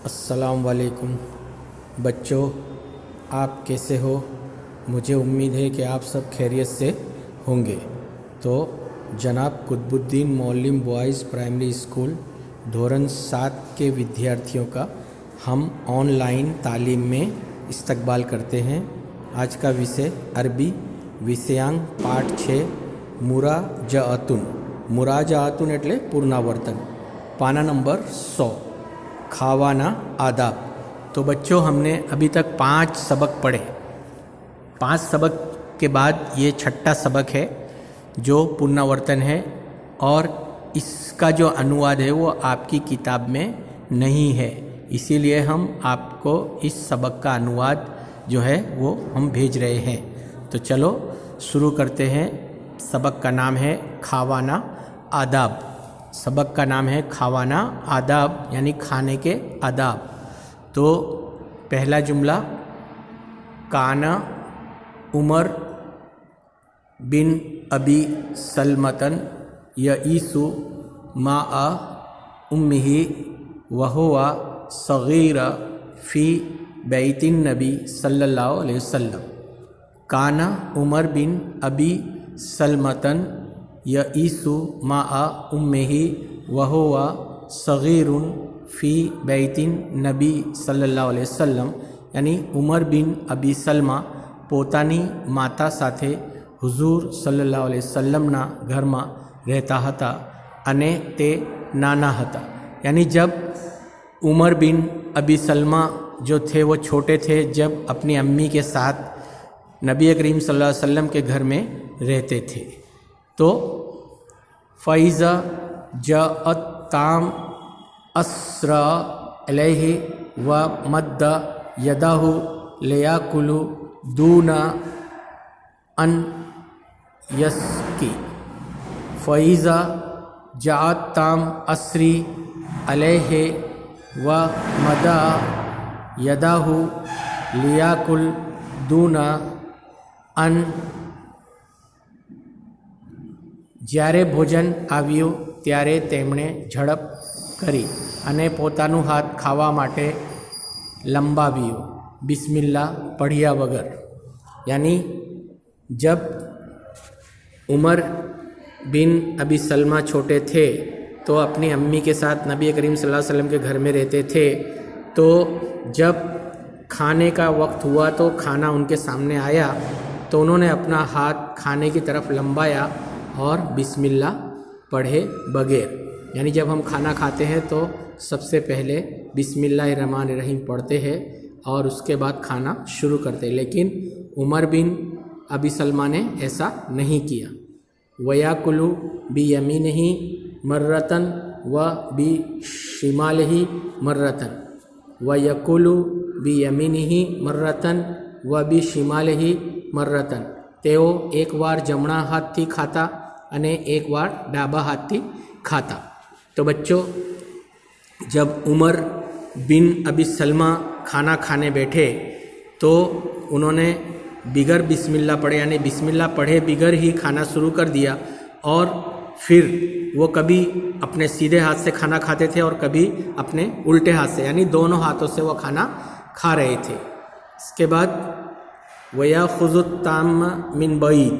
अस्सलाम वालेकुम बच्चों, आप कैसे हो। मुझे उम्मीद है कि आप सब खैरियत से होंगे। तो जनाब कुतुबुद्दीन मौलिम बॉयज़ प्राइमरी स्कूल धोरण 7 के विद्यार्थियों का हम ऑनलाइन तालीम में इस्तकबाल करते हैं। आज का विषय अरबी विषयांक पाठ 6 मुराजाअतुन। मुराजाअतुन एटले पुनरावर्तन। पाना नंबर 100 खावाना आदाब। तो बच्चों, हमने अभी तक 5 सबक पढ़े। 5 सबक के बाद ये छठा सबक है जो पुनरावर्तन है, और इसका जो अनुवाद है वो आपकी किताब में नहीं है, इसीलिए हम आपको इस सबक का अनुवाद जो है वो हम भेज रहे हैं। तो चलो शुरू करते हैं। सबक का नाम है खावाना आदाब। सबक का नाम है खावाना आदाब, यानी खाने के आदाब। तो पहला जुमला, काना उमर बिन अबी सलमतन यईसु माआ उम्मिही वहुवा सगीरा फ़ी बैतिन नबी सल्लल्लाहु अलैहि वसल्लम। काना उमर बिन अबी सलमतन यईसु माआ उम्मिही वहुवा सगीरुन फ़ी बैतिन नबी सल्लल्लाहु अलैहि वसल्लम, यानी उमर बिन अबी सलमा પોતાની માતા સાથે હુઝુર સલ્લલ્લાહુ અલૈહિ વસલ્લમના ઘરમાં રહેતા હતા અને તે નાના હતા। यानी जब उमर बिन अबी सलमा जो थे वो छोटे थे, जब अपनी अम्मी के साथ नबी करीम सल्लल्लाहु अलैहि वसल्लम के घर में रहते थे। तो फ़ैज़ा जाअत ताम अस्रा अलैहि व मद्दा यदाहु लियाकुलु दूना अन यसकी। फ़ैज़ा जाअत ताम अस्री अलैहि व मदा यदाहु लियाकुल दूना अन। જ્યારે ભોજન આવ્યું ત્યારે તેમણે ઝડપ કરી અને પોતાનું હાથ ખાવા માટે લંબાવ્યું, बिस्मिल्लाह पढ़िया बगैर। यानी जब उमर बिन अबी सलमा छोटे थे तो अपनी अम्मी के साथ नबी करीम सल्लल्लाहु अलैहि वसल्लम के घर में रहते थे। तो जब खाने का वक्त हुआ तो खाना उनके सामने आया तो उन्होंने अपना हाथ खाने की तरफ लंबाया और बिस्मिल्लाह पढ़े बगैर। यानी जब हम खाना खाते हैं तो सबसे पहले बिस्मिल्लाहिर्रहमानिर्रहीम पढ़ते हैं और उसके बाद खाना शुरू करते हैं, लेकिन उमर बिन अबी सलमा ने ऐसा नहीं किया। वयाकुलु बी यमीनिही मर्रतन व बी शिमालिही मर्रतन वयकुलु बी यमीनिही मर्रतन व बी शिमालिही मर्रतन। તેઓ એકવાર જમણા હાથથી ખાતા અને એકવાર ડાબા હાથથી खाता। तो बच्चों, जब उमर बिन अबी सलमा खाना खाने बैठे तो उन्होंने बिगर बिस्मिल्लाह पढ़े, यानी बिस्मिल्लाह पढ़े बिगर ही खाना शुरू कर दिया, और फिर वो कभी अपने सीधे हाथ से खाना खाते थे और कभी अपने उल्टे हाथ से, यानी दोनों हाथों से वो खाना खा रहे थे। इसके बाद वयाखुज़ुत्ताम्मा मिन बईद,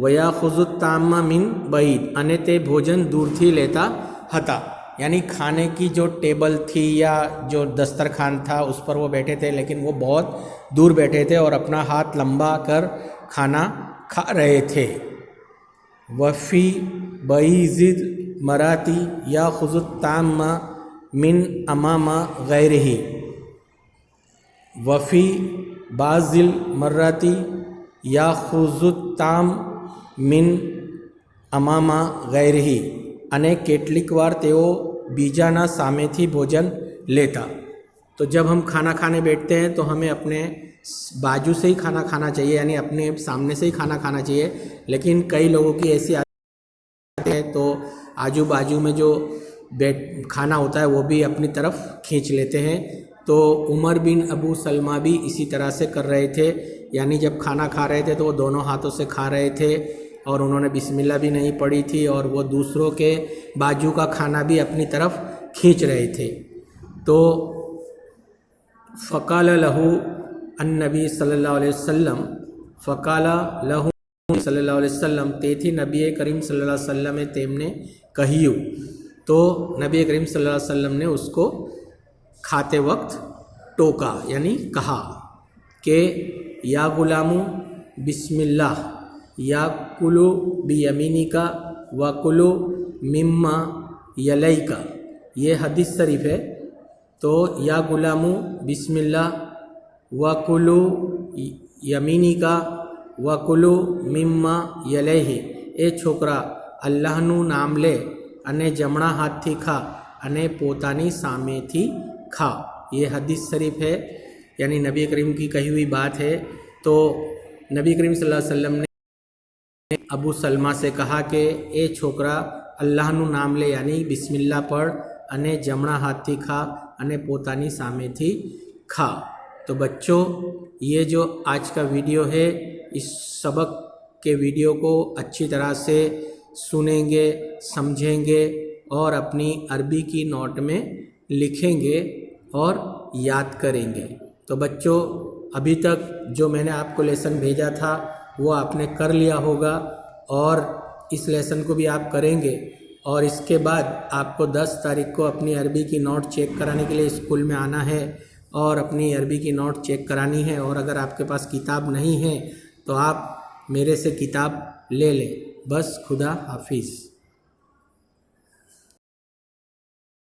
वयाखुज़ुत्ताम्मा मिन बईद, अने ते भोजन दूरથી लेता હતા। यानी खाने की जो टेबल थी या जो दस्तरखान था उस पर वो बैठे थे, लेकिन वो बहुत दूर बैठे थे और अपना हाथ लंबा कर खाना खा रहे थे। वफ़ी बईज़िद मराती या खुज़ुत्ताम्मा मिन अमामा गैरिही। वफ़ी बाज़िल मर्राती या खुज़ुत्ताम मिन अमामा गैरिही, અને કેટલીક વાર તેઓ બીજાના સામેથી ભોજન લેતા। तो जब हम खाना खाने बैठते हैं तो हमें अपने बाजू से ही खाना खाना चाहिए, यानी अपने सामने से ही खाना खाना चाहिए, लेकिन कई लोगों की ऐसी आदत है तो आजू बाजू में जो खाना होता है वो भी अपनी तरफ खींच लेते हैं। तो उमर बिन अबू सलमा भी इसी तरह से कर रहे थे, यानी जब खाना खा रहे थे तो वो दोनों हाथों से खा रहे थे और उन्होंने बिस्मिल्लाह भी नहीं पढ़ी थी, और वो दूसरों के बाजू का खाना भी अपनी तरफ खींच रहे थे। तो फ़क़ाल लहू अन्नबी सल्लल्लाहु अलैहि वसल्लम, फ़क़ाल लहू सल्लल्लाहु अलैहि वसल्लम, તેથી નબી કરીમ સલ્લલ્લાહુ अलैहि वसल्लम તેમને કહ્યું, तो नबी करीम सल्लल्लाहु अलैहि वसल्लम ने उसको खाते वक्त टोका यानी कहा कि या गुलामू बिस्मिल्लाह या कुलु बियमीनिका व कुलु मिम्मा यलैका। ये हदीस शरीफ है। तो या गुलामू बिस्मिल्लाह व कुलु यमीनिका व कुलु મિમ્મા યલૈહી, એ છોકરા અલ્લાહનું નામ લે અને જમણા હાથથી ખા અને પોતાની સામેથી खा। ये हदीस शरीफ है, यानी नबी करीम की कही हुई बात है। तो नबी करीम सल्लल्लाहु अलैहि वसल्लम ने अबू सलमा से कहा कि ए छोकरा अल्लाहનું नाम ले यानी बिस्मिल्लाह पढ़ અને જમણા હાથથી ખા અને પોતાની સામેથી खा। तो बच्चों, ये जो आज का वीडियो है, इस सबक के वीडियो को अच्छी तरह से सुनेंगे, समझेंगे और अपनी अरबी की नोट में लिखेंगे और याद करेंगे। तो बच्चों, अभी तक जो मैंने आपको लेसन भेजा था वो आपने कर लिया होगा और इस लेसन को भी आप करेंगे। और इसके बाद आपको 10 तारीख को अपनी अरबी की नोट चेक कराने के लिए स्कूल में आना है और अपनी अरबी की नोट चेक करानी है। और अगर आपके पास किताब नहीं है तो आप मेरे से किताब ले लें। बस खुदा हाफिज़।